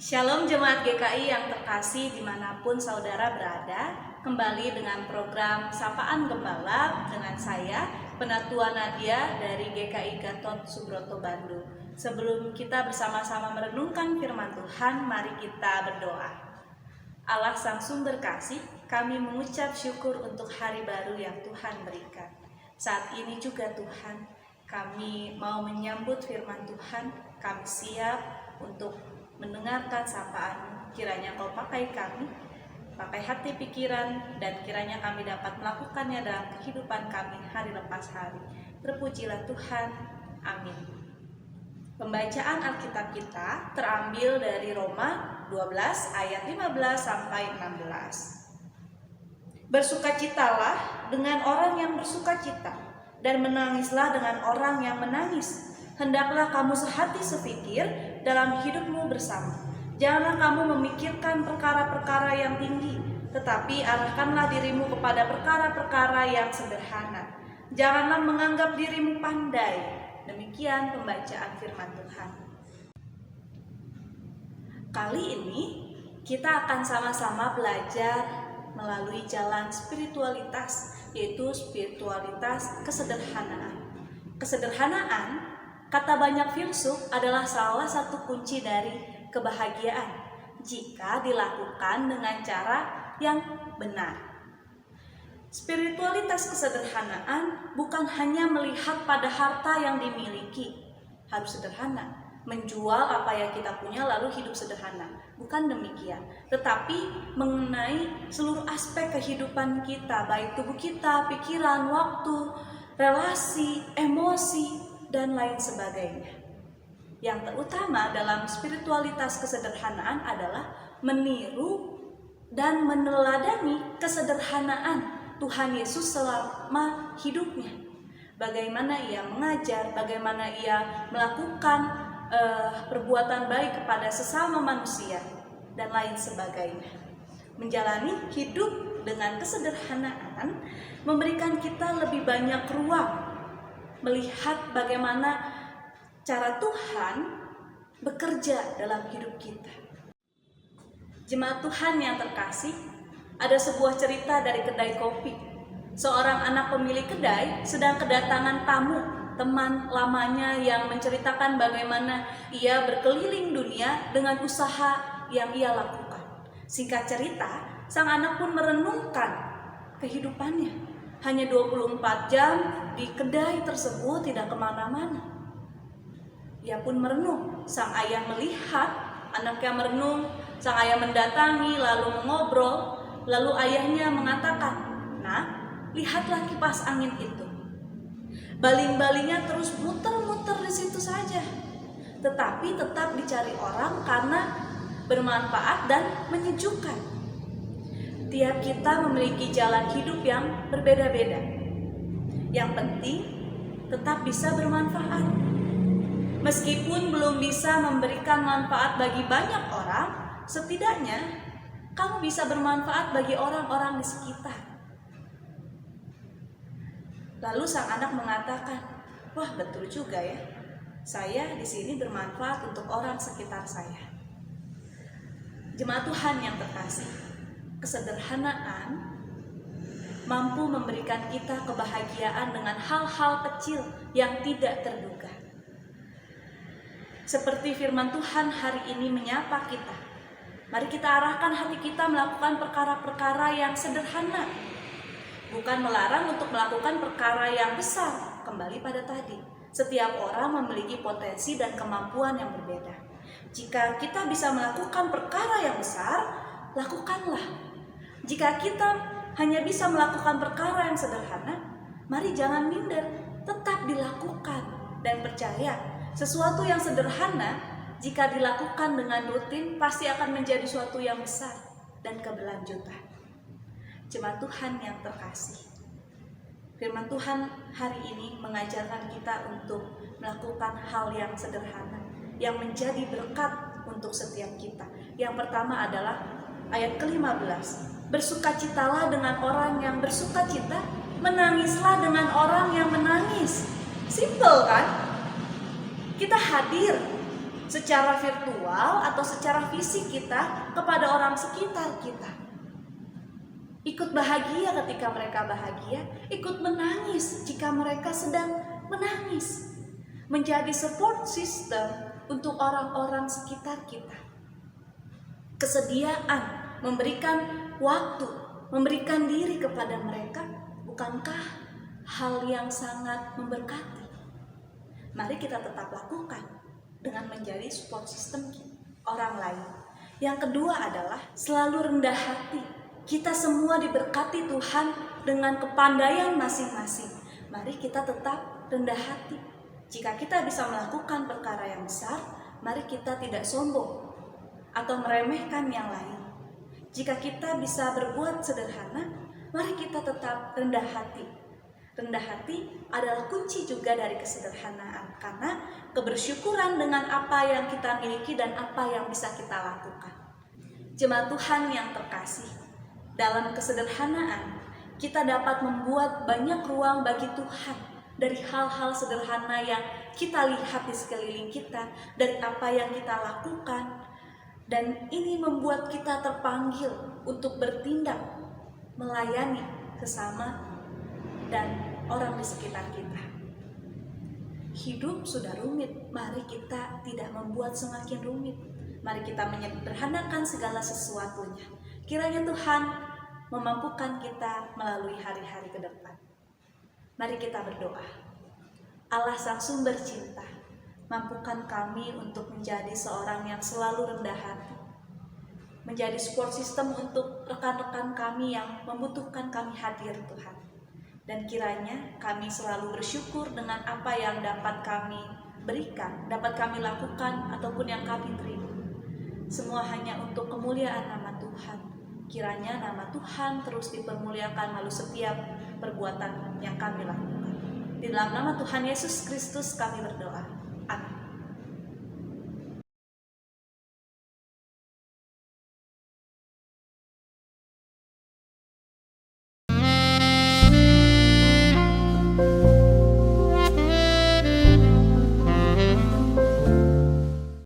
Shalom Jemaat GKI yang terkasih dimanapun saudara berada. Kembali dengan program Sapaan Gembala dengan saya, Penatua Nadia dari GKI Gatot Subroto Bandung. Sebelum kita bersama-sama merenungkan firman Tuhan, mari kita berdoa. Allah Sang Sumber Kasih, kami mengucap syukur untuk hari baru yang Tuhan berikan. Saat ini juga Tuhan, kami mau menyambut firman Tuhan, kami siap untuk mendengarkan sapaan. Kiranya Kau pakai kami, pakai hati pikiran, dan kiranya kami dapat melakukannya dalam kehidupan kami hari lepas hari. Terpujilah Tuhan, amin. Pembacaan Alkitab kita terambil dari Roma 12 ayat 15 sampai 16. Bersukacitalah dengan orang yang bersukacita, dan menangislah dengan orang yang menangis. Hendaklah kamu sehati sepikir dalam hidupmu bersama. Janganlah kamu memikirkan perkara-perkara yang tinggi, tetapi arahkanlah dirimu kepada perkara-perkara yang sederhana. Janganlah menganggap dirimu pandai. Demikian pembacaan firman Tuhan. Kali ini kita akan sama-sama belajar melalui jalan spiritualitas, yaitu spiritualitas kesederhanaan. Kesederhanaan, kata banyak filsuf, adalah salah satu kunci dari kebahagiaan jika dilakukan dengan cara yang benar. Spiritualitas kesederhanaan bukan hanya melihat pada harta yang dimiliki, harus sederhana, menjual apa yang kita punya lalu hidup sederhana. Bukan demikian, tetapi mengenai seluruh aspek kehidupan kita, baik tubuh kita, pikiran, waktu, relasi, emosi, dan lain sebagainya. Yang terutama dalam spiritualitas kesederhanaan adalah meniru dan meneladani kesederhanaan Tuhan Yesus selama hidupnya. Bagaimana ia mengajar, bagaimana ia melakukan perbuatan baik kepada sesama manusia, dan lain sebagainya. Menjalani hidup dengan kesederhanaan memberikan kita lebih banyak ruang melihat bagaimana cara Tuhan bekerja dalam hidup kita. Jemaat Tuhan yang terkasih, ada sebuah cerita dari kedai kopi. Seorang anak pemilik kedai sedang kedatangan tamu, teman lamanya yang menceritakan bagaimana ia berkeliling dunia dengan usaha yang ia lakukan. Singkat cerita, sang anak pun merenungkan kehidupannya. Hanya 24 jam di kedai tersebut, tidak kemana-mana. Ia pun merenung. Sang ayah melihat anaknya merenung. Sang ayah mendatangi lalu mengobrol. Lalu ayahnya mengatakan, "Nak, lihatlah kipas angin itu. Baling-balingnya terus muter-muter di situ saja. Tetapi tetap dicari orang karena bermanfaat dan menyejukkan." Tiap kita memiliki jalan hidup yang berbeda-beda. Yang penting tetap bisa bermanfaat. Meskipun belum bisa memberikan manfaat bagi banyak orang, setidaknya kamu bisa bermanfaat bagi orang-orang di sekitar. Lalu sang anak mengatakan, "Wah, betul juga ya. Saya di sini bermanfaat untuk orang sekitar saya." Jemaat Tuhan yang terkasih, kesederhanaan mampu memberikan kita kebahagiaan dengan hal-hal kecil yang tidak terduga. Seperti firman Tuhan hari ini menyapa kita. Mari kita arahkan hati kita melakukan perkara-perkara yang sederhana. Bukan melarang untuk melakukan perkara yang besar. Kembali pada tadi, setiap orang memiliki potensi dan kemampuan yang berbeda. Jika kita bisa melakukan perkara yang besar, lakukanlah. Jika kita hanya bisa melakukan perkara yang sederhana, mari jangan minder, tetap dilakukan. Dan percaya, sesuatu yang sederhana jika dilakukan dengan rutin pasti akan menjadi suatu yang besar dan keberlanjutan. Jemaat Tuhan yang terkasih, firman Tuhan hari ini mengajarkan kita untuk melakukan hal yang sederhana yang menjadi berkat untuk setiap kita. Yang pertama adalah ayat ke-15. Bersukacitalah dengan orang yang bersukacita, menangislah dengan orang yang menangis. Simple kan? Kita hadir secara virtual atau secara fisik kita kepada orang sekitar kita. Ikut bahagia ketika mereka bahagia, ikut menangis jika mereka sedang menangis. Menjadi support system untuk orang-orang sekitar kita. Kesediaan, memberikan waktu, memberikan diri kepada mereka, bukankah hal yang sangat memberkati? Mari kita tetap lakukan dengan menjadi support system orang lain. Yang kedua adalah selalu rendah hati. Kita semua diberkati Tuhan dengan kepandaian masing-masing. Mari kita tetap rendah hati. Jika kita bisa melakukan perkara yang besar, mari kita tidak sombong atau meremehkan yang lain. Jika kita bisa berbuat sederhana, mari kita tetap rendah hati. Rendah hati adalah kunci juga dari kesederhanaan, karena kebersyukuran dengan apa yang kita miliki dan apa yang bisa kita lakukan. Jemaat Tuhan yang terkasih, dalam kesederhanaan kita dapat membuat banyak ruang bagi Tuhan dari hal-hal sederhana yang kita lihat di sekeliling kita, dari apa yang kita lakukan, dan ini membuat kita terpanggil untuk bertindak, melayani sesama dan orang di sekitar kita. Hidup sudah rumit, mari kita tidak membuat semakin rumit. Mari kita menyederhanakan segala sesuatunya. Kiranya Tuhan memampukan kita melalui hari-hari ke depan. Mari kita berdoa. Allah Sang Sumber Cinta, mampukan kami untuk menjadi seorang yang selalu rendah hati. Menjadi support system untuk rekan-rekan kami yang membutuhkan kami hadir Tuhan. Dan kiranya kami selalu bersyukur dengan apa yang dapat kami berikan, dapat kami lakukan, ataupun yang kami terima. Semua hanya untuk kemuliaan nama Tuhan. Kiranya nama Tuhan terus dipermuliakan melalui setiap perbuatan yang kami lakukan. Di dalam nama Tuhan Yesus Kristus kami berdoa.